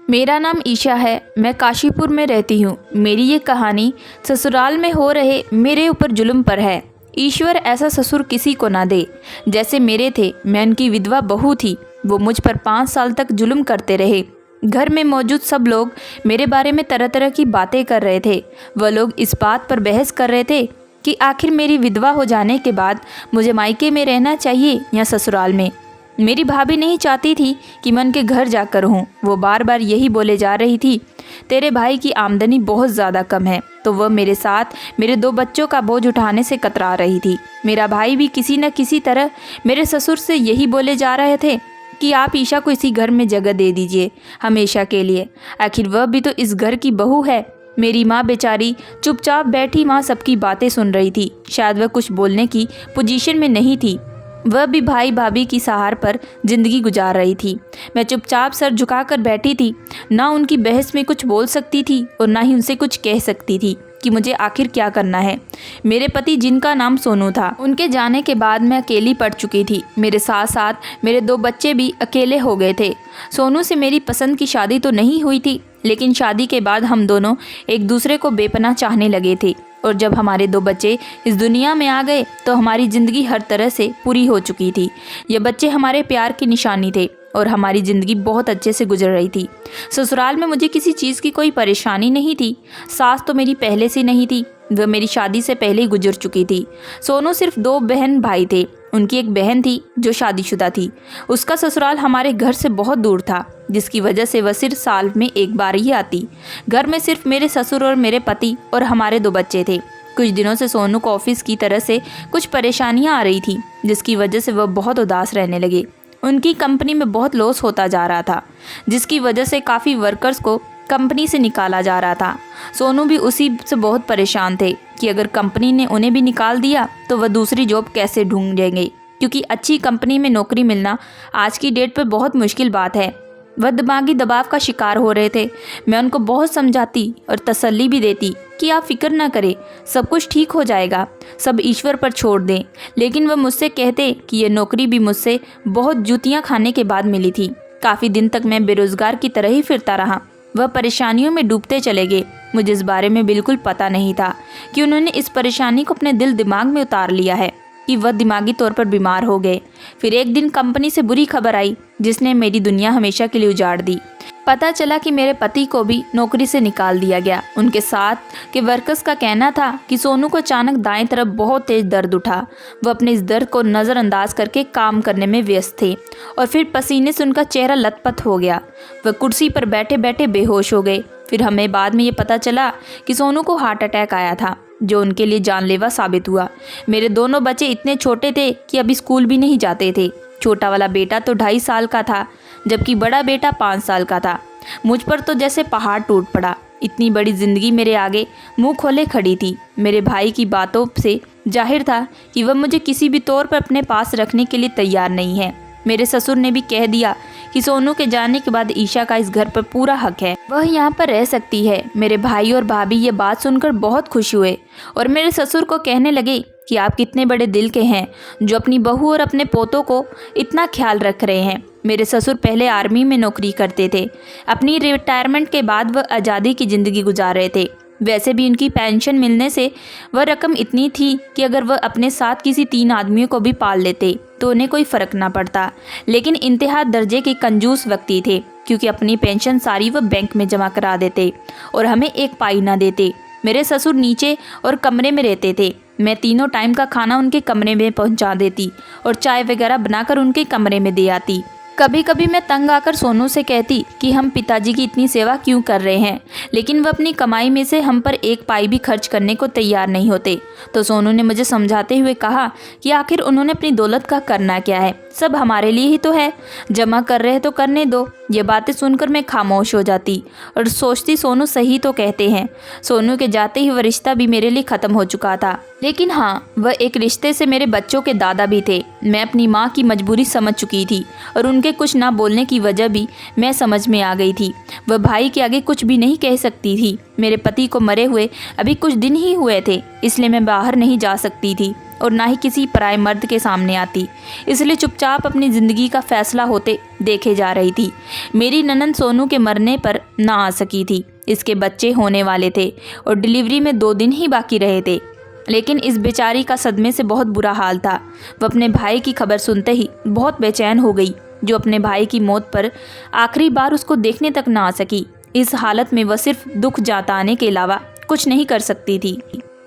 मेरा नाम ईशा है। मैं काशीपुर में रहती हूँ। मेरी ये कहानी ससुराल में हो रहे मेरे ऊपर जुल्म पर है। ईश्वर ऐसा ससुर किसी को ना दे जैसे मेरे थे। मैं उनकी विधवा बहू थी। वो मुझ पर 5 साल तक जुल्म करते रहे। घर में मौजूद सब लोग मेरे बारे में तरह तरह की बातें कर रहे थे। वह लोग इस बात पर बहस कर रहे थे कि आखिर मेरी विधवा हो जाने के बाद मुझे मायके में रहना चाहिए या ससुराल में। मेरी भाभी नहीं चाहती थी कि मैं उनके घर जाकर हूँ। वो बार बार यही बोले जा रही थी, तेरे भाई की आमदनी बहुत ज़्यादा कम है। तो वह मेरे साथ मेरे 2 बच्चों का बोझ उठाने से कतरा रही थी। मेरा भाई भी किसी न किसी तरह मेरे ससुर से यही बोले जा रहे थे कि आप ईशा को इसी घर में जगह दे दीजिए हमेशा के लिए। आखिर वह भी तो इस घर की बहू है। मेरी माँ बेचारी चुपचाप बैठी माँ सबकी बातें सुन रही थी। शायद वह कुछ बोलने की पोजीशन में नहीं थी। वह भी भाई भाभी की सहार पर जिंदगी गुजार रही थी। मैं चुपचाप सर झुकाकर बैठी थी। ना उनकी बहस में कुछ बोल सकती थी और ना ही उनसे कुछ कह सकती थी कि मुझे आखिर क्या करना है। मेरे पति, जिनका नाम सोनू था, उनके जाने के बाद मैं अकेली पड़ चुकी थी। मेरे साथ साथ मेरे 2 बच्चे भी अकेले हो गए थे। सोनू से मेरी पसंद की शादी तो नहीं हुई थी, लेकिन शादी के बाद हम दोनों एक दूसरे को बेपनाह चाहने लगे थे। और जब हमारे 2 बच्चे इस दुनिया में आ गए तो हमारी ज़िंदगी हर तरह से पूरी हो चुकी थी। ये बच्चे हमारे प्यार की निशानी थे और हमारी ज़िंदगी बहुत अच्छे से गुजर रही थी। ससुराल में मुझे किसी चीज़ की कोई परेशानी नहीं थी। सास तो मेरी पहले से नहीं थी, वह मेरी शादी से पहले ही गुजर चुकी थी। सोनू सिर्फ 2 बहन भाई थे। उनकी एक बहन थी जो शादीशुदा थी। उसका ससुराल हमारे घर से बहुत दूर था, जिसकी वजह से वह सिर्फ साल में एक बार ही आती। घर में सिर्फ मेरे ससुर और मेरे पति और हमारे 2 बच्चे थे। कुछ दिनों से सोनू को ऑफिस की तरह से कुछ परेशानियां आ रही थी, जिसकी वजह से वह बहुत उदास रहने लगे। उनकी कंपनी में बहुत लॉस होता जा रहा था, जिसकी वजह से काफ़ी वर्कर्स को कंपनी से निकाला जा रहा था। सोनू भी उसी से बहुत परेशान थे कि अगर कंपनी ने उन्हें भी निकाल दिया तो वह दूसरी जॉब कैसे ढूंढेंगे, क्योंकि अच्छी कंपनी में नौकरी मिलना आज की डेट पर बहुत मुश्किल बात है। वह दिमागी दबाव का शिकार हो रहे थे। मैं उनको बहुत समझाती और तसल्ली भी देती कि आप फिक्र ना करें, सब कुछ ठीक हो जाएगा, सब ईश्वर पर छोड़ दें। लेकिन वह मुझसे कहते कि यह नौकरी भी मुझसे बहुत जूतियाँ खाने के बाद मिली थी। काफ़ी दिन तक मैं बेरोज़गार की तरह ही फिरता रहा। वह परेशानियों में डूबते चले गए। मुझे इस बारे में बिल्कुल पता नहीं था कि उन्होंने इस परेशानी को अपने दिल दिमाग में उतार लिया है, कि वह दिमागी तौर पर बीमार हो गए। फिर एक दिन कंपनी से बुरी खबर आई, जिसने मेरी दुनिया हमेशा के लिए उजाड़ दी। पता चला कि मेरे पति को भी नौकरी से निकाल दिया गया। उनके साथ के वर्कर्स का कहना था कि सोनू को अचानक दाएं तरफ बहुत तेज दर्द उठा। वह अपने इस दर्द को नज़रअंदाज करके काम करने में व्यस्त थे और फिर पसीने से उनका चेहरा लथपथ हो गया। वह कुर्सी पर बैठे बैठे बेहोश हो गए। फिर हमें बाद में ये पता चला कि सोनू को हार्ट अटैक आया था, जो उनके लिए जानलेवा साबित हुआ। मेरे दोनों बच्चे इतने छोटे थे कि अभी स्कूल भी नहीं जाते थे। छोटा वाला बेटा तो 2.5 साल का था, जबकि बड़ा बेटा 5 साल का था। मुझ पर तो जैसे पहाड़ टूट पड़ा। इतनी बड़ी जिंदगी मेरे आगे मुंह खोले खड़ी थी। मेरे भाई की बातों से जाहिर था कि वह मुझे किसी भी तौर पर अपने पास रखने के लिए तैयार नहीं है। मेरे ससुर ने भी कह दिया कि सोनू के जाने के बाद ईशा का इस घर पर पूरा हक है, वह यहाँ पर रह सकती है। मेरे भाई और भाभी ये बात सुनकर बहुत खुश हुए और मेरे ससुर को कहने लगे कि आप कितने बड़े दिल के हैं जो अपनी बहू और अपने पोतों को इतना ख्याल रख रहे हैं। मेरे ससुर पहले आर्मी में नौकरी करते थे। अपनी रिटायरमेंट के बाद वह आज़ादी की ज़िंदगी गुजार रहे थे। वैसे भी उनकी पेंशन मिलने से वह रकम इतनी थी कि अगर वह अपने साथ किसी 3 आदमियों को भी पाल लेते तो उन्हें कोई फ़र्क ना पड़ता। लेकिन इंतहा दर्जे के कंजूस व्यक्ति थे, क्योंकि अपनी पेंशन सारी वह बैंक में जमा करा देते और हमें एक पाई ना देते। मेरे ससुर नीचे और कमरे में रहते थे। मैं तीनों टाइम का खाना उनके कमरे में पहुंचा देती और चाय वगैरह बनाकर उनके कमरे में दे आती। कभी कभी मैं तंग आकर सोनू से कहती कि हम पिताजी की इतनी सेवा क्यों कर रहे हैं, लेकिन वह अपनी कमाई में से हम पर एक पाई भी खर्च करने को तैयार नहीं होते। तो सोनू ने मुझे समझाते हुए कहा कि आखिर उन्होंने अपनी दौलत का करना क्या है, सब हमारे लिए ही तो है, जमा कर रहे तो करने दो। ये बातें सुनकर मैं खामोश हो जाती और सोचती सोनू सही तो कहते हैं। सोनू के जाते ही वह रिश्ता भी मेरे लिए ख़त्म हो चुका था, लेकिन हाँ, वह एक रिश्ते से मेरे बच्चों के दादा भी थे। मैं अपनी माँ की मजबूरी समझ चुकी थी और उनके कुछ ना बोलने की वजह भी मैं समझ में आ गई थी। वह भाई के आगे कुछ भी नहीं कह सकती थी। मेरे पति को मरे हुए अभी कुछ दिन ही हुए थे, इसलिए मैं बाहर नहीं जा सकती थी और ना ही किसी पराये मर्द के सामने आती, इसलिए चुपचाप अपनी ज़िंदगी का फैसला होते देखे जा रही थी। मेरी ननंद सोनू के मरने पर ना आ सकी थी, इसके बच्चे होने वाले थे और डिलीवरी में 2 दिन ही बाकी रहे थे। लेकिन इस बेचारी का सदमे से बहुत बुरा हाल था। वह अपने भाई की खबर सुनते ही बहुत बेचैन हो गई, जो अपने भाई की मौत पर आखिरी बार उसको देखने तक ना आ सकी। इस हालत में वह सिर्फ दुख जताने के अलावा कुछ नहीं कर सकती थी।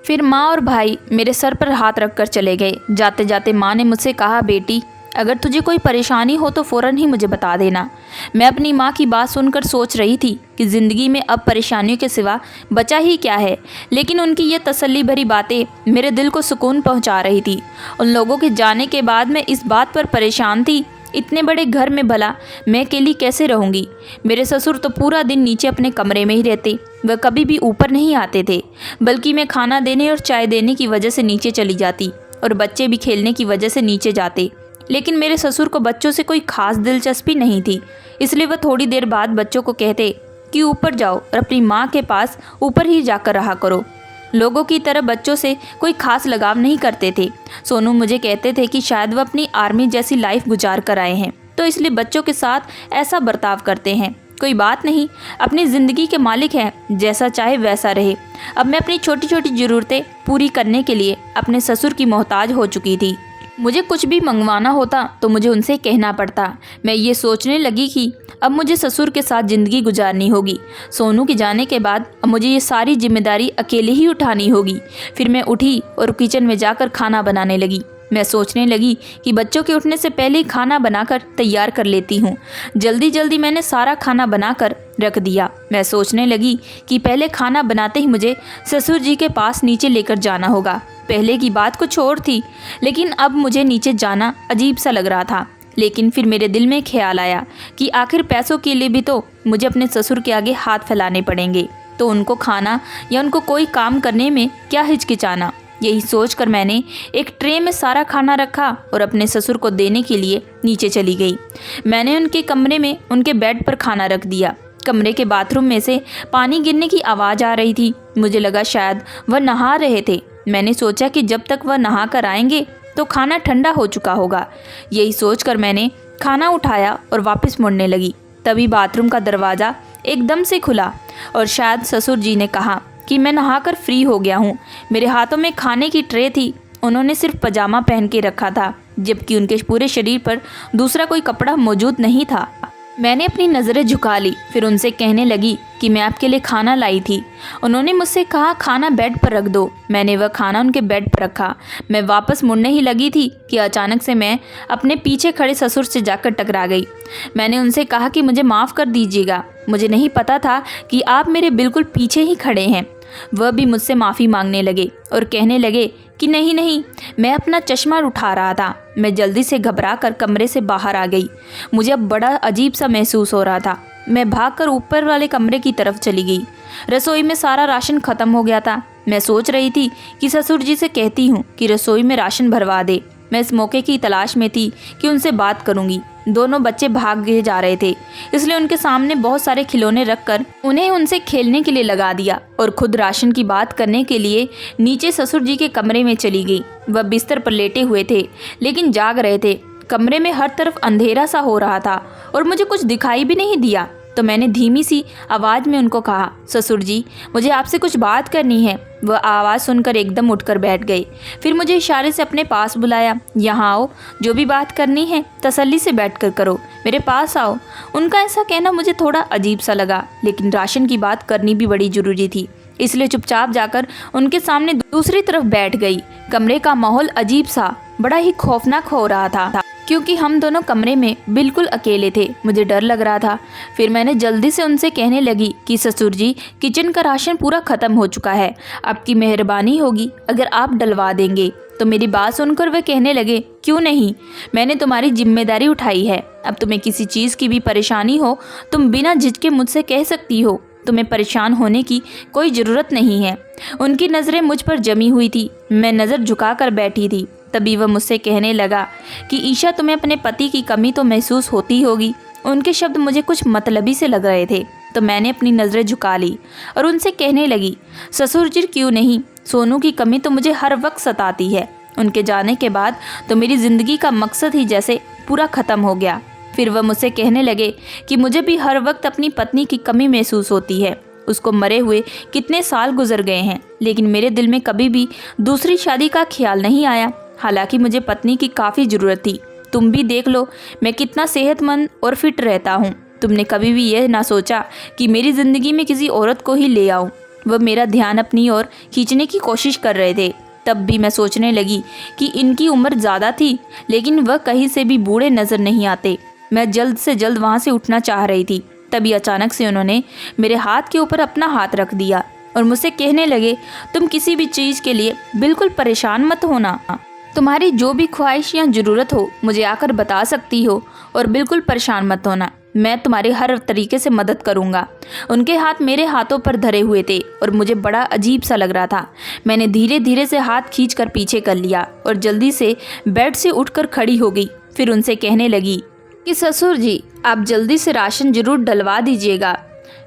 फिर माँ और भाई मेरे सर पर हाथ रखकर चले गए। जाते जाते माँ ने मुझसे कहा, बेटी अगर तुझे कोई परेशानी हो तो फ़ौरन ही मुझे बता देना। मैं अपनी माँ की बात सुनकर सोच रही थी कि ज़िंदगी में अब परेशानियों के सिवा बचा ही क्या है, लेकिन उनकी ये तसल्ली भरी बातें मेरे दिल को सुकून पहुँचा रही थी। उन लोगों के जाने के बाद मैं इस बात पर परेशान थी, इतने बड़े घर में भला मैं अकेली कैसे रहूँगी। मेरे ससुर तो पूरा दिन नीचे अपने कमरे में ही रहते, वह कभी भी ऊपर नहीं आते थे, बल्कि मैं खाना देने और चाय देने की वजह से नीचे चली जाती और बच्चे भी खेलने की वजह से नीचे जाते। लेकिन मेरे ससुर को बच्चों से कोई खास दिलचस्पी नहीं थी, इसलिए वह थोड़ी देर बाद बच्चों को कहते कि ऊपर जाओ और अपनी माँ के पास ऊपर ही जाकर रहा करो। लोगों की तरह बच्चों से कोई खास लगाव नहीं करते थे। सोनू मुझे कहते थे कि शायद वह अपनी आर्मी जैसी लाइफ गुजार कर आए हैं, तो इसलिए बच्चों के साथ ऐसा बर्ताव करते हैं। कोई बात नहीं, अपनी ज़िंदगी के मालिक हैं, जैसा चाहे वैसा रहे। अब मैं अपनी छोटी छोटी ज़रूरतें पूरी करने के लिए अपने ससुर की मोहताज हो चुकी थी। मुझे कुछ भी मंगवाना होता तो मुझे उनसे कहना पड़ता। मैं ये सोचने लगी कि अब मुझे ससुर के साथ ज़िंदगी गुजारनी होगी। सोनू के जाने के बाद अब मुझे ये सारी जिम्मेदारी अकेले ही उठानी होगी। फिर मैं उठी और किचन में जाकर खाना बनाने लगी। मैं सोचने लगी कि बच्चों के उठने से पहले ही खाना बनाकर तैयार कर लेती हूँ। जल्दी जल्दी मैंने सारा खाना बनाकर रख दिया। मैं सोचने लगी कि पहले खाना बनाते ही मुझे ससुर जी के पास नीचे लेकर जाना होगा। पहले की बात कुछ और थी, लेकिन अब मुझे नीचे जाना अजीब सा लग रहा था। लेकिन फिर मेरे दिल में ख्याल आया कि आखिर पैसों के लिए भी तो मुझे अपने ससुर के आगे हाथ फैलाने पड़ेंगे, तो उनको खाना या उनको कोई काम करने में क्या हिचकिचाना। यही सोचकर मैंने एक ट्रे में सारा खाना रखा और अपने ससुर को देने के लिए नीचे चली गई। मैंने उनके कमरे में उनके बेड पर खाना रख दिया। कमरे के बाथरूम में से पानी गिरने की आवाज़ आ रही थी। मुझे लगा शायद वह नहा रहे थे। मैंने सोचा कि जब तक वह नहा कर आएंगे तो खाना ठंडा हो चुका होगा। यही सोचकर मैंने खाना उठाया और वापस मुड़ने लगी। तभी बाथरूम का दरवाज़ा एकदम से खुला और शायद ससुर जी ने कहा कि मैं नहाकर फ्री हो गया हूँ। मेरे हाथों में खाने की ट्रे थी। उन्होंने सिर्फ पजामा पहन के रखा था, जबकि उनके पूरे शरीर पर दूसरा कोई कपड़ा मौजूद नहीं था। मैंने अपनी नज़रें झुका ली, फिर उनसे कहने लगी कि मैं आपके लिए खाना लाई थी। उन्होंने मुझसे कहा खाना बेड पर रख दो। मैंने वह खाना उनके बेड पर रखा। मैं वापस मुड़ने ही लगी थी कि अचानक से मैं अपने पीछे खड़े ससुर से जाकर टकरा गई। मैंने उनसे कहा कि मुझे माफ़ कर दीजिएगा, मुझे नहीं पता था कि आप मेरे बिल्कुल पीछे ही खड़े हैं। वह भी मुझसे माफ़ी मांगने लगे और कहने लगे कि नहीं नहीं, मैं अपना चश्मा उठा रहा था। मैं जल्दी से घबरा कर कमरे से बाहर आ गई। मुझे अब बड़ा अजीब सा महसूस हो रहा था। मैं भागकर ऊपर वाले कमरे की तरफ चली गई। रसोई में सारा राशन ख़त्म हो गया था। मैं सोच रही थी कि ससुर जी से कहती हूँ कि रसोई में राशन भरवा दे। मैं इस मौके की तलाश में थी कि उनसे बात करूँगी। दोनों बच्चे भाग गए जा रहे थे, इसलिए उनके सामने बहुत सारे खिलौने रखकर उन्हें उनसे खेलने के लिए लगा दिया और खुद राशन की बात करने के लिए नीचे ससुर जी के कमरे में चली गई। वह बिस्तर पर लेटे हुए थे, लेकिन जाग रहे थे। कमरे में हर तरफ अंधेरा सा हो रहा था और मुझे कुछ दिखाई भी नहीं दिया। तो मैंने धीमी सी आवाज़ में उनको कहा, ससुर जी, मुझे आपसे कुछ बात करनी है। वह आवाज़ सुनकर एकदम उठकर बैठ गए। फिर मुझे इशारे से अपने पास बुलाया, यहाँ आओ, जो भी बात करनी है तसल्ली से बैठकर करो, मेरे पास आओ। उनका ऐसा कहना मुझे थोड़ा अजीब सा लगा, लेकिन राशन की बात करनी भी बड़ी ज़रूरी थी, इसलिए चुपचाप जाकर उनके सामने दूसरी तरफ बैठ गई। कमरे का माहौल अजीब सा, बड़ा ही खौफनाक हो रहा था, क्योंकि हम दोनों कमरे में बिल्कुल अकेले थे। मुझे डर लग रहा था। फिर मैंने जल्दी से उनसे कहने लगी कि ससुर जी, किचन का राशन पूरा ख़त्म हो चुका है, आपकी मेहरबानी होगी अगर आप डलवा देंगे। तो मेरी बात सुनकर वे कहने लगे, क्यों नहीं, मैंने तुम्हारी जिम्मेदारी उठाई है। अब तुम्हें किसी चीज़ की भी परेशानी हो, तुम बिना झिझके मुझसे कह सकती हो। तुम्हें परेशान होने की कोई ज़रूरत नहीं है। उनकी नज़रें मुझ पर जमी हुई थी। मैं नज़र झुकाकर बैठी थी। तभी वह मुझसे कहने लगा कि ईशा, तुम्हें अपने पति की कमी तो महसूस होती होगी। उनके शब्द मुझे कुछ मतलबी से लग रहे थे। तो मैंने अपनी नज़रें झुका ली और उनसे कहने लगी, ससुर जी क्यों नहीं, सोनू की कमी तो मुझे हर वक्त सताती है। उनके जाने के बाद तो मेरी ज़िंदगी का मकसद ही जैसे पूरा ख़त्म हो गया। फिर वह मुझसे कहने लगे कि मुझे भी हर वक्त अपनी पत्नी की कमी महसूस होती है। उसको मरे हुए कितने साल गुजर गए हैं, लेकिन मेरे दिल में कभी भी दूसरी शादी का ख्याल नहीं आया। हालांकि मुझे पत्नी की काफ़ी ज़रूरत थी। तुम भी देख लो मैं कितना सेहतमंद और फिट रहता हूँ। तुमने कभी भी यह ना सोचा कि मेरी ज़िंदगी में किसी औरत को ही ले आऊँ। वह मेरा ध्यान अपनी ओर खींचने की कोशिश कर रहे थे। तब भी मैं सोचने लगी कि इनकी उम्र ज़्यादा थी, लेकिन वह कहीं से भी बूढ़े नज़र नहीं आते। मैं जल्द से जल्द वहाँ से उठना चाह रही थी, तभी अचानक से उन्होंने मेरे हाथ के ऊपर अपना हाथ रख दिया और मुझसे कहने लगे, तुम किसी भी चीज़ के लिए बिल्कुल परेशान मत होना। तुम्हारी जो भी ख्वाहिश या ज़रूरत हो मुझे आकर बता सकती हो और बिल्कुल परेशान मत होना। मैं तुम्हारी हर तरीके से मदद करूँगा। उनके हाथ मेरे हाथों पर धरे हुए थे और मुझे बड़ा अजीब सा लग रहा था। मैंने धीरे धीरे से हाथ खींचकर पीछे कर लिया और जल्दी से बेड से उठकर खड़ी हो गई। फिर उनसे कहने लगी कि ससुर जी आप जल्दी से राशन जरूर डलवा दीजिएगा।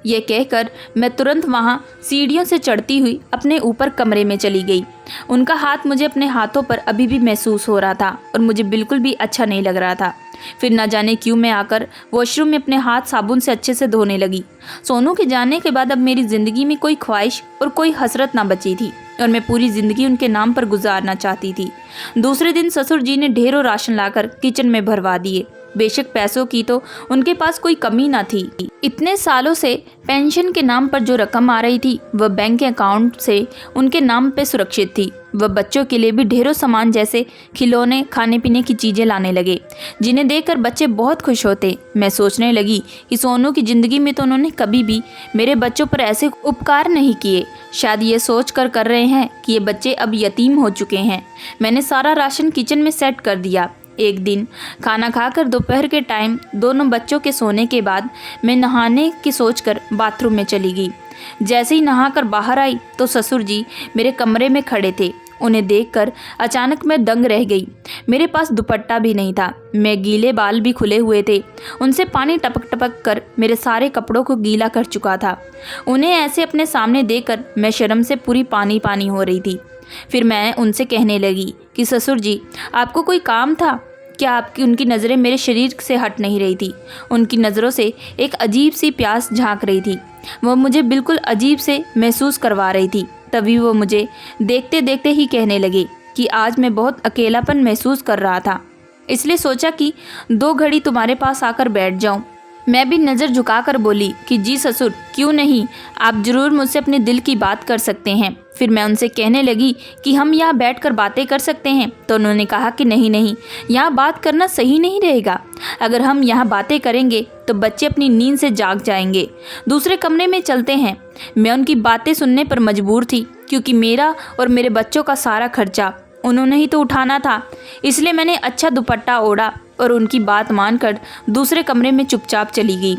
यह कहकर मैं तुरंत वहाँ सीढ़ियों से चढ़ती हुई अपने ऊपर कमरे में चली गई। उनका हाथ मुझे अपने हाथों पर अभी भी महसूस हो रहा था और मुझे बिल्कुल भी अच्छा नहीं लग रहा था। फिर न जाने क्यों मैं आकर वॉशरूम में अपने हाथ साबुन से अच्छे से धोने लगी। सोनू के जाने के बाद अब मेरी ज़िंदगी में कोई ख्वाहिश और कोई हसरत ना बची थी और मैं पूरी ज़िंदगी उनके नाम पर गुजारना चाहती थी। दूसरे दिन ससुर जी ने ढेरों राशन लाकर किचन में भरवा दिए। बेशक पैसों की तो उनके पास कोई कमी ना थी। इतने सालों से पेंशन के नाम पर जो रकम आ रही थी वह बैंक के अकाउंट से उनके नाम पे सुरक्षित थी। वह बच्चों के लिए भी ढेरों सामान जैसे खिलौने, खाने पीने की चीज़ें लाने लगे, जिन्हें देखकर बच्चे बहुत खुश होते। मैं सोचने लगी कि सोनू की ज़िंदगी में तो उन्होंने कभी भी मेरे बच्चों पर ऐसे उपकार नहीं किए। शायद ये सोच कर रहे हैं कि ये बच्चे अब यतीम हो चुके हैं। मैंने सारा राशन किचन में सेट कर दिया। एक दिन खाना खाकर दोपहर के टाइम दोनों बच्चों के सोने के बाद मैं नहाने की सोचकर बाथरूम में चली गई। जैसे ही नहाकर बाहर आई तो ससुर जी मेरे कमरे में खड़े थे। उन्हें देखकर अचानक मैं दंग रह गई। मेरे पास दुपट्टा भी नहीं था, मैं गीले बाल भी खुले हुए थे। उनसे पानी टपक टपक कर मेरे सारे कपड़ों को गीला कर चुका था। उन्हें ऐसे अपने सामने देखकर मैं शर्म से पूरी पानी पानी हो रही थी। फिर मैं उनसे कहने लगी कि ससुर जी आपको कोई काम था क्या? आपकी उनकी नज़रें मेरे शरीर से हट नहीं रही थी। उनकी नज़रों से एक अजीब सी प्यास झांक रही थी। वह मुझे बिल्कुल अजीब से महसूस करवा रही थी। तभी वो मुझे देखते देखते ही कहने लगे कि आज मैं बहुत अकेलापन महसूस कर रहा था, इसलिए सोचा कि 2 घड़ी तुम्हारे पास आकर बैठ जाऊं। मैं भी नज़र झुकाकर बोली कि जी ससुर क्यों नहीं, आप ज़रूर मुझसे अपने दिल की बात कर सकते हैं। फिर मैं उनसे कहने लगी कि हम यहाँ बैठकर बातें कर सकते हैं, तो उन्होंने कहा कि नहीं नहीं, यहाँ बात करना सही नहीं रहेगा। अगर हम यहाँ बातें करेंगे तो बच्चे अपनी नींद से जाग जाएंगे। दूसरे कमरे में चलते हैं। मैं उनकी बातें सुनने पर मजबूर थी, क्योंकि मेरा और मेरे बच्चों का सारा खर्चा उन्होंने ही तो उठाना था। इसलिए मैंने अच्छा दुपट्टा ओढ़ा और उनकी बात मानकर दूसरे कमरे में चुपचाप चली गई।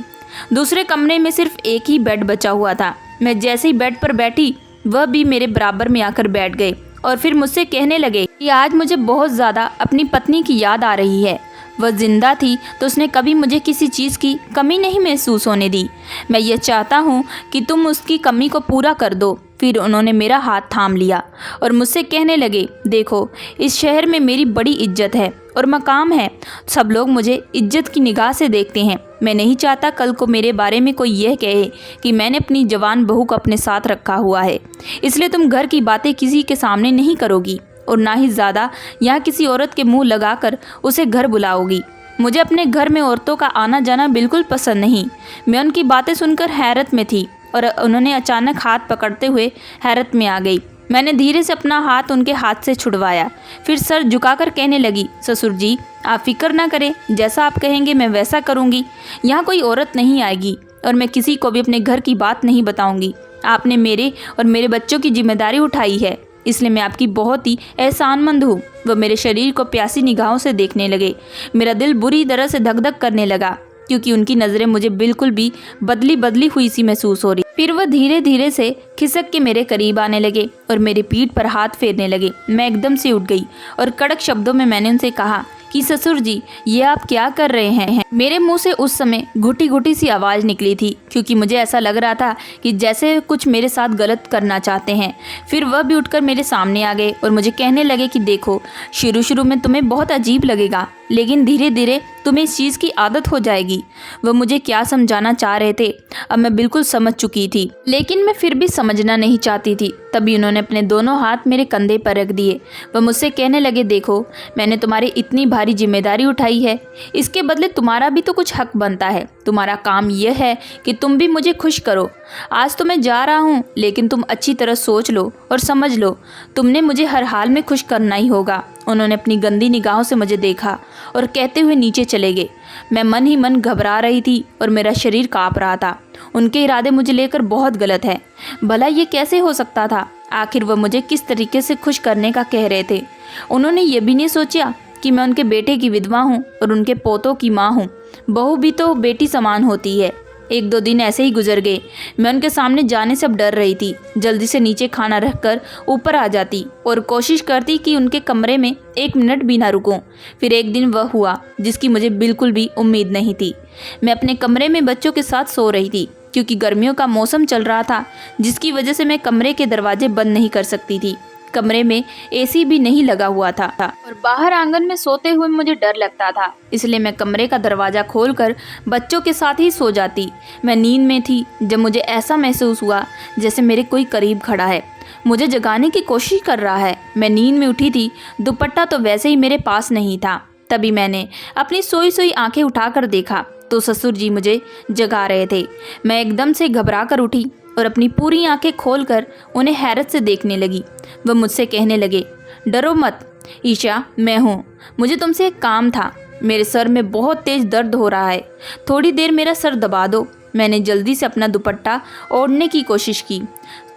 दूसरे कमरे में सिर्फ एक ही बेड बचा हुआ था। मैं जैसे ही बेड पर बैठी वह भी मेरे बराबर में आकर बैठ गए और फिर मुझसे कहने लगे कि आज मुझे बहुत ज़्यादा अपनी पत्नी की याद आ रही है। वह जिंदा थी तो उसने कभी मुझे किसी चीज़ की कमी नहीं महसूस होने दी। मैं ये चाहता हूँ कि तुम उसकी कमी को पूरा कर दो। फिर उन्होंने मेरा हाथ थाम लिया और मुझसे कहने लगे, देखो इस शहर में मेरी बड़ी इज्जत है और मकाम है। सब लोग मुझे इज्जत की निगाह से देखते हैं। मैं नहीं चाहता कल को मेरे बारे में कोई यह कहे कि मैंने अपनी जवान बहू को अपने साथ रखा हुआ है। इसलिए तुम घर की बातें किसी के सामने नहीं करोगी और ना ही ज़्यादा यहाँ किसी औरत के मुंह लगाकर उसे घर बुलाओगी। मुझे अपने घर में औरतों का आना जाना बिल्कुल पसंद नहीं। मैं उनकी बातें सुनकर हैरत में थी और उन्होंने अचानक हाथ पकड़ते हुए हैरत में आ गई। मैंने धीरे से अपना हाथ उनके हाथ से छुड़वाया। फिर सर झुकाकर कहने लगी, ससुर जी आप फिक्र ना करें, जैसा आप कहेंगे मैं वैसा करूँगी। यहाँ कोई औरत नहीं आएगी और मैं किसी को भी अपने घर की बात नहीं बताऊँगी। आपने मेरे और मेरे बच्चों की जिम्मेदारी उठाई है, इसलिए मैं आपकी बहुत ही एहसानमंद हूँ। वह मेरे शरीर को प्यासी निगाहों से देखने लगे। मेरा दिल बुरी तरह से धक धक करने लगा, क्योंकि उनकी नज़रें मुझे बिल्कुल भी बदली बदली हुई सी महसूस हो रही। फिर वह धीरे धीरे से खिसक के मेरे करीब आने लगे और मेरी पीठ पर हाथ फेरने लगे। मैं एकदम से उठ गई और कड़क शब्दों में मैंने उनसे कहा कि ससुर जी ये आप क्या कर रहे हैं। मेरे मुंह से उस समय घुटी घुटी सी आवाज़ निकली थी, क्योंकि मुझे ऐसा लग रहा था कि जैसे कुछ मेरे साथ गलत करना चाहते हैं। फिर वह भी उठकर मेरे सामने आ गए और मुझे कहने लगे कि देखो, शुरू शुरू में तुम्हें बहुत अजीब लगेगा, लेकिन धीरे धीरे तुम्हें इस चीज़ की आदत हो जाएगी। वह मुझे क्या समझाना चाह रहे थे अब मैं बिल्कुल समझ चुकी थी, लेकिन मैं फिर भी समझना नहीं चाहती थी। तभी उन्होंने अपने दोनों हाथ मेरे कंधे पर रख दिए। वह मुझसे कहने लगे, देखो मैंने तुम्हारी इतनी भारी जिम्मेदारी उठाई है, इसके बदले तुम्हारा भी तो कुछ हक बनता है। तुम्हारा काम यह है कि तुम भी मुझे खुश करो। आज तो मैं जा रहा हूँ, लेकिन तुम अच्छी तरह सोच लो और समझ लो, तुमने मुझे हर हाल में खुश करना ही होगा। उन्होंने अपनी गंदी निगाहों से मुझे देखा और कहते हुए नीचे चले गए। मैं मन ही मन घबरा रही थी और मेरा शरीर काँप रहा था। उनके इरादे मुझे लेकर बहुत गलत है। भला ये कैसे हो सकता था? आखिर वह मुझे किस तरीके से खुश करने का कह रहे थे? उन्होंने ये भी नहीं सोचा कि मैं उनके बेटे की विधवा हूँ और उनके पोतों की माँ हूँ। बहू भी तो बेटी समान होती है। 1-2 दिन ऐसे ही गुजर गए। मैं उनके सामने जाने से अब डर रही थी। जल्दी से नीचे खाना रखकर ऊपर आ जाती और कोशिश करती कि उनके कमरे में 1 मिनट भी ना रुकूं। फिर एक दिन वह हुआ जिसकी मुझे बिल्कुल भी उम्मीद नहीं थी। मैं अपने कमरे में बच्चों के साथ सो रही थी, क्योंकि गर्मियों का मौसम चल रहा था, जिसकी वजह से मैं कमरे के दरवाजे बंद नहीं कर सकती थी। कमरे में एसी भी नहीं लगा हुआ था और बाहर आंगन में सोते हुए मुझे डर लगता था, इसलिए मैं कमरे का दरवाज़ा खोलकर बच्चों के साथ ही सो जाती। मैं नींद में थी जब मुझे ऐसा महसूस हुआ जैसे मेरे कोई करीब खड़ा है, मुझे जगाने की कोशिश कर रहा है। मैं नींद में उठी थी, दुपट्टा तो वैसे ही मेरे पास नहीं था। तभी मैंने अपनी सोई सोई आंखें उठाकर देखा तो ससुर जी मुझे जगा रहे थे। मैं एकदम से घबरा कर उठी और अपनी पूरी आंखें खोलकर उन्हें हैरत से देखने लगी। वह मुझसे कहने लगे, डरो मत ईशा, मैं हूँ। मुझे तुमसे एक काम था। मेरे सर में बहुत तेज़ दर्द हो रहा है, थोड़ी देर मेरा सर दबा दो। मैंने जल्दी से अपना दुपट्टा ओढ़ने की कोशिश की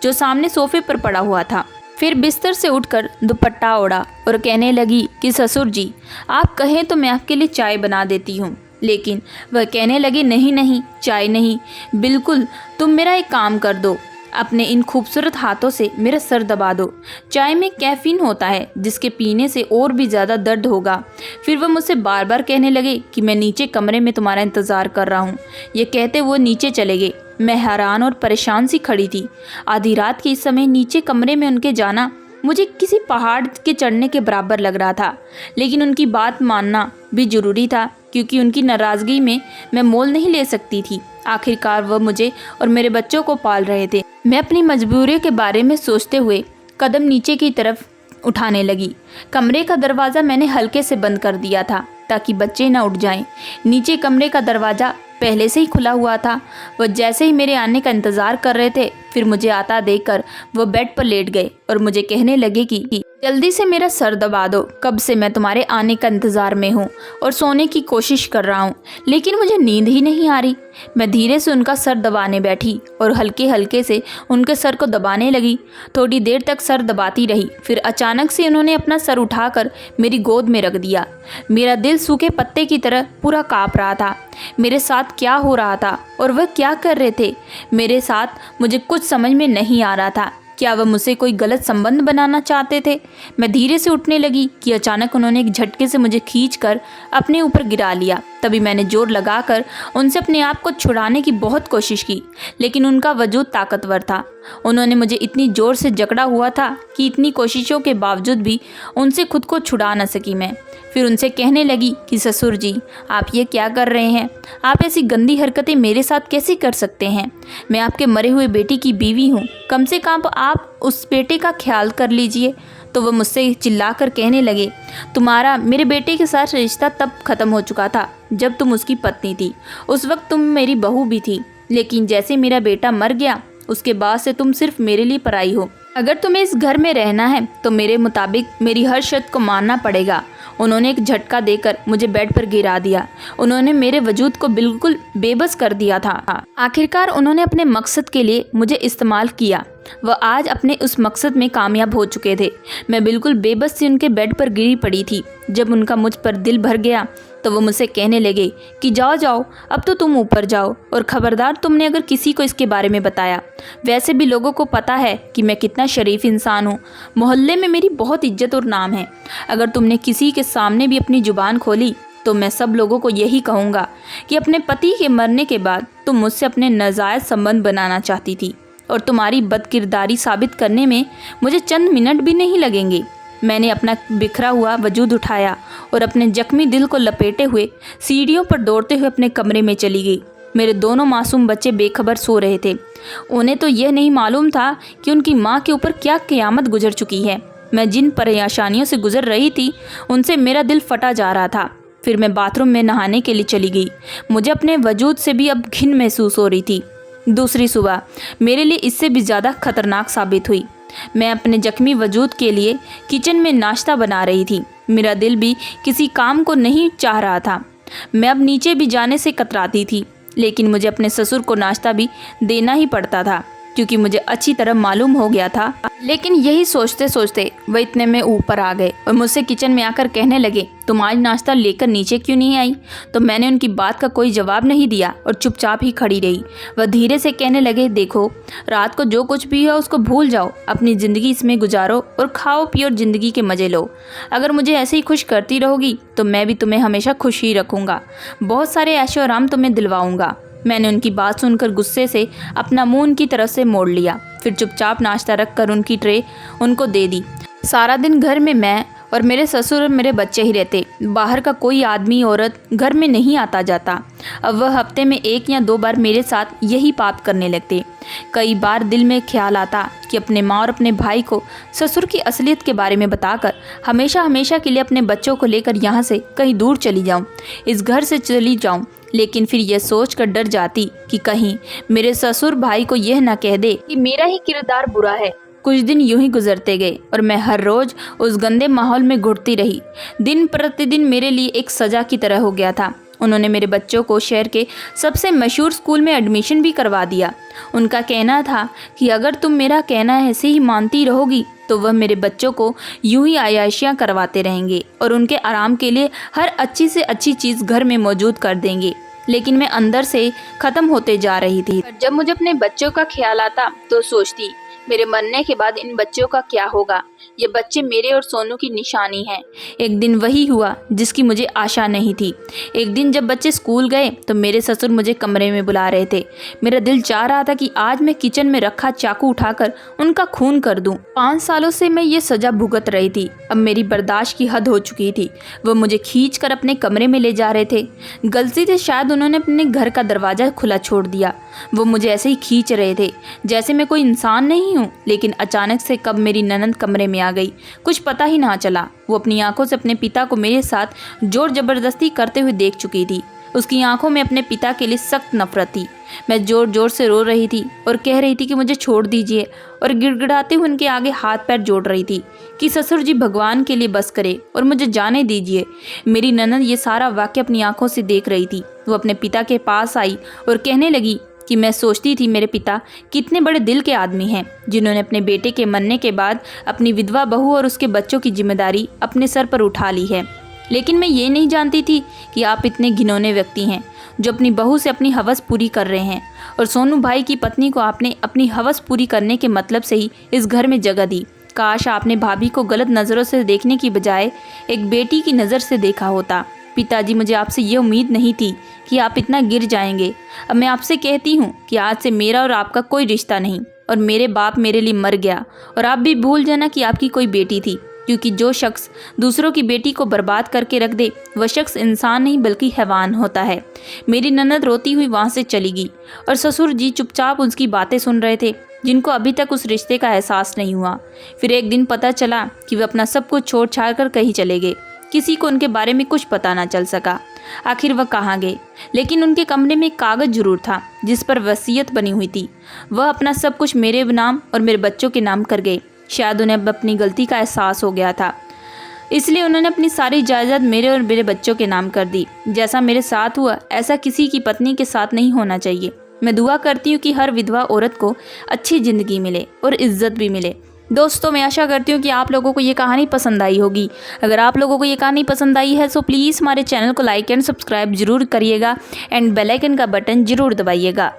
जो सामने सोफे पर पड़ा हुआ था। फिर बिस्तर से उठकर दुपट्टा ओढ़ा और कहने लगी कि ससुर जी आप कहें तो मैं आपके लिए चाय बना देती हूँ। लेकिन वह कहने लगे, नहीं नहीं, चाय नहीं, बिल्कुल, तुम मेरा एक काम कर दो, अपने इन खूबसूरत हाथों से मेरा सर दबा दो। चाय में कैफीन होता है जिसके पीने से और भी ज़्यादा दर्द होगा। फिर वह मुझसे बार बार कहने लगे कि मैं नीचे कमरे में तुम्हारा इंतज़ार कर रहा हूँ। ये कहते वो नीचे चले गए। मैं हैरान और परेशान सी खड़ी थी। आधी रात के इस समय नीचे कमरे में उनके जाना मुझे किसी पहाड़ के चढ़ने के बराबर लग रहा था, लेकिन उनकी बात मानना भी ज़रूरी था, क्योंकि उनकी नाराज़गी में मैं मोल नहीं ले सकती थी। आखिरकार वह मुझे और मेरे बच्चों को पाल रहे थे। मैं अपनी मजबूरी के बारे में सोचते हुए कदम नीचे की तरफ उठाने लगी। कमरे का दरवाज़ा मैंने हल्के से बंद कर दिया था ताकि बच्चे न उठ जाएं। नीचे कमरे का दरवाज़ा पहले से ही खुला हुआ था। वह जैसे ही मेरे आने का इंतज़ार कर रहे थे, फिर मुझे आता देखकर वह बेड पर लेट गए और मुझे कहने लगे कि जल्दी से मेरा सर दबा दो। कब से मैं तुम्हारे आने का इंतज़ार में हूँ और सोने की कोशिश कर रहा हूँ, लेकिन मुझे नींद ही नहीं आ रही। मैं धीरे से उनका सर दबाने बैठी और हल्के हल्के से उनके सर को दबाने लगी। थोड़ी देर तक सर दबाती रही। फिर अचानक से उन्होंने अपना सर उठाकर मेरी गोद में रख दिया। मेरा दिल सूखे पत्ते की तरह पूरा काँप रहा था। मेरे साथ क्या हो रहा था और वह क्या कर रहे थे मेरे साथ, मुझे कुछ समझ में नहीं आ रहा था। क्या वह मुझसे कोई गलत संबंध बनाना चाहते थे? मैं धीरे से उठने लगी कि अचानक उन्होंने एक झटके से मुझे खींचकर अपने ऊपर गिरा लिया। तभी मैंने जोर लगाकर उनसे अपने आप को छुड़ाने की बहुत कोशिश की, लेकिन उनका वजूद ताकतवर था। उन्होंने मुझे इतनी ज़ोर से जकड़ा हुआ था कि इतनी कोशिशों के बावजूद भी उनसे खुद को छुड़ा न सकी मैं। फिर उनसे कहने लगी कि ससुर जी आप ये क्या कर रहे हैं? आप ऐसी गंदी हरकतें मेरे साथ कैसे कर सकते हैं? मैं आपके मरे हुए बेटे की बीवी हूँ, कम से कम आप उस बेटे का ख्याल कर लीजिए। तो वह मुझसे चिल्लाकर कहने लगे, तुम्हारा मेरे बेटे के साथ रिश्ता तब ख़त्म हो चुका था जब तुम उसकी पत्नी थी। उस वक्त तुम मेरी बहू भी थी, लेकिन जैसे मेरा बेटा मर गया उसके बाद से तुम सिर्फ मेरे लिए पराई हो। अगर तुम्हें इस घर में रहना है तो मेरे मुताबिक मेरी हर शर्त को मानना पड़ेगा। उन्होंने एक झटका देकर मुझे बेड पर गिरा दिया। उन्होंने मेरे वजूद को बिल्कुल बेबस कर दिया था। आखिरकार उन्होंने अपने मकसद के लिए मुझे इस्तेमाल किया। वह आज अपने उस मकसद में कामयाब हो चुके थे। मैं बिल्कुल बेबस सी उनके बेड पर गिरी पड़ी थी। जब उनका मुझ पर दिल भर गया तो वो मुझसे कहने लगे कि जाओ जाओ, अब तो तुम ऊपर जाओ, और ख़बरदार तुमने अगर किसी को इसके बारे में बताया। वैसे भी लोगों को पता है कि मैं कितना शरीफ इंसान हूँ। मोहल्ले में मेरी बहुत इज्जत और नाम है। अगर तुमने किसी के सामने भी अपनी ज़ुबान खोली तो मैं सब लोगों को यही कहूँगा कि अपने पति के मरने के बाद तुम मुझसे अपने नाजायज़ संबंध बनाना चाहती थी, और तुम्हारी बदकिरदारी साबित करने में मुझे चंद मिनट भी नहीं लगेंगे। मैंने अपना बिखरा हुआ वजूद उठाया और अपने जख्मी दिल को लपेटे हुए सीढ़ियों पर दौड़ते हुए अपने कमरे में चली गई। मेरे दोनों मासूम बच्चे बेखबर सो रहे थे। उन्हें तो यह नहीं मालूम था कि उनकी माँ के ऊपर क्या क़यामत गुजर चुकी है। मैं जिन परेशानियों से गुजर रही थी उनसे मेरा दिल फटा जा रहा था। फिर मैं बाथरूम में नहाने के लिए चली गई। मुझे अपने वजूद से भी अब घिन महसूस हो रही थी। दूसरी सुबह मेरे लिए इससे भी ज़्यादा खतरनाक साबित हुई। मैं अपने जख्मी वजूद के लिए किचन में नाश्ता बना रही थी। मेरा दिल भी किसी काम को नहीं चाह रहा था। मैं अब नीचे भी जाने से कतराती थी, लेकिन मुझे अपने ससुर को नाश्ता भी देना ही पड़ता था, क्योंकि मुझे अच्छी तरह मालूम हो गया था। लेकिन यही सोचते सोचते वह इतने में ऊपर आ गए और मुझसे किचन में आकर कहने लगे, तुम आज नाश्ता लेकर नीचे क्यों नहीं आई? तो मैंने उनकी बात का कोई जवाब नहीं दिया और चुपचाप ही खड़ी रही। वह धीरे से कहने लगे, देखो, रात को जो कुछ भी है उसको भूल जाओ, अपनी ज़िंदगी इसमें गुजारो और खाओ पियो और ज़िंदगी के मज़े लो। अगर मुझे ऐसे ही खुश करती रहोगी तो मैं भी तुम्हें हमेशा खुश ही रखूँगा। बहुत सारे ऐशो आराम तुम्हें दिलवाऊँगा। मैंने उनकी बात सुनकर गुस्से से अपना मुंह उनकी तरफ से मोड़ लिया। फिर चुपचाप नाश्ता रखकर उनकी ट्रे उनको दे दी। सारा दिन घर में मैं और मेरे ससुर और मेरे बच्चे ही रहते। बाहर का कोई आदमी औरत घर में नहीं आता जाता। अब वह हफ्ते में 1 या 2 बार मेरे साथ यही पाप करने लगते। कई बार दिल में ख्याल आता कि अपने माँ और अपने भाई को ससुर की असलियत के बारे में बताकर हमेशा हमेशा के लिए अपने बच्चों को लेकर यहाँ से कहीं दूर चली जाऊँ, इस घर से चली जाऊँ। लेकिन फिर यह सोच कर डर जाती कि कहीं मेरे ससुर भाई को यह ना कह दे कि मेरा ही किरदार बुरा है। कुछ दिन यूं ही गुजरते गए और मैं हर रोज़ उस गंदे माहौल में घुटती रही। दिन प्रतिदिन मेरे लिए एक सज़ा की तरह हो गया था। उन्होंने मेरे बच्चों को शहर के सबसे मशहूर स्कूल में एडमिशन भी करवा दिया। उनका कहना था कि अगर तुम मेरा कहना ऐसे ही मानती रहोगी तो वह मेरे बच्चों को यूं ही आयाशियाँ करवाते रहेंगे और उनके आराम के लिए हर अच्छी से अच्छी चीज़ घर में मौजूद कर देंगे। लेकिन मैं अंदर से ख़त्म होते जा रही थी। जब मुझे अपने बच्चों का ख्याल आता तो सोचती, मेरे मरने के बाद इन बच्चों का क्या होगा? ये बच्चे मेरे और सोनू की निशानी हैं। एक दिन वही हुआ जिसकी मुझे आशा नहीं थी। एक दिन जब बच्चे स्कूल गए तो मेरे ससुर मुझे कमरे में बुला रहे थे। मेरा दिल चाह रहा था कि आज मैं किचन में रखा चाकू उठाकर उनका खून कर दूं। 5 सालों से मैं ये सज़ा भुगत रही थी। अब मेरी बर्दाश्त की हद हो चुकी थी। वह मुझे खींच कर अपने कमरे में ले जा रहे थे। गलती से शायद उन्होंने अपने घर का दरवाज़ा खुला छोड़ दिया। वो मुझे ऐसे ही खींच रहे थे जैसे मैं कोई इंसान नहीं हूँ। लेकिन अचानक से कब मेरी ननद कमरे में आ गई, कुछ पता ही ना चला। वो अपनी आंखों से अपने पिता को मेरे साथ जोर जबरदस्ती करते हुए देख चुकी थी। उसकी आंखों में अपने पिता के लिए सख्त नफरत थी। मैं जोर जोर से रो रही थी और कह रही थी कि मुझे छोड़ दीजिए, और गिड़गिड़ाते हुए उनके आगे हाथ पैर जोड़ रही थी कि ससुर जी भगवान के लिए बस करे और मुझे जाने दीजिए। मेरी ननद ये सारा वाक्य अपनी आंखों से देख रही थी। वो अपने पिता के पास आई और कहने लगी कि मैं सोचती थी मेरे पिता कितने बड़े दिल के आदमी हैं, जिन्होंने अपने बेटे के मरने के बाद अपनी विधवा बहू और उसके बच्चों की जिम्मेदारी अपने सर पर उठा ली है। लेकिन मैं ये नहीं जानती थी कि आप इतने घिनौने व्यक्ति हैं जो अपनी बहू से अपनी हवस पूरी कर रहे हैं, और सोनू भाई की पत्नी को आपने अपनी हवस पूरी करने के मतलब से ही इस घर में जगह दी। काश आपने भाभी को गलत नज़रों से देखने की बजाय एक बेटी की नज़र से देखा होता। पिताजी, मुझे आपसे ये उम्मीद नहीं थी कि आप इतना गिर जाएंगे। अब मैं आपसे कहती हूँ कि आज से मेरा और आपका कोई रिश्ता नहीं, और मेरे बाप मेरे लिए मर गया, और आप भी भूल जाना कि आपकी कोई बेटी थी, क्योंकि जो शख्स दूसरों की बेटी को बर्बाद करके रख दे वह शख्स इंसान नहीं बल्कि हैवान होता है। मेरी ननद रोती हुई वहाँ से चली गई और ससुर जी चुपचाप उसकी बातें सुन रहे थे, जिनको अभी तक उस रिश्ते का एहसास नहीं हुआ। फिर एक दिन पता चला कि वे अपना सब कुछ छोड़ छाड़ कर कहीं चले गए। किसी को उनके बारे में कुछ पता ना चल सका आखिर वह कहाँ गए। लेकिन उनके कमरे में एक कागज़ जरूर था जिस पर वसीयत बनी हुई थी। वह अपना सब कुछ मेरे नाम और मेरे बच्चों के नाम कर गए। शायद उन्हें अब अपनी गलती का एहसास हो गया था, इसलिए उन्होंने अपनी सारी जायदाद मेरे और मेरे बच्चों के नाम कर दी। जैसा मेरे साथ हुआ ऐसा किसी की पत्नी के साथ नहीं होना चाहिए। मैं दुआ करती हूँ कि हर विधवा औरत को अच्छी ज़िंदगी मिले और इज़्ज़त भी मिले। दोस्तों, मैं आशा करती हूँ कि आप लोगों को ये कहानी पसंद आई होगी। अगर आप लोगों को ये कहानी पसंद आई है तो प्लीज़ हमारे चैनल को लाइक एंड सब्सक्राइब ज़रूर करिएगा एंड बेल आइकन का बटन ज़रूर दबाइएगा।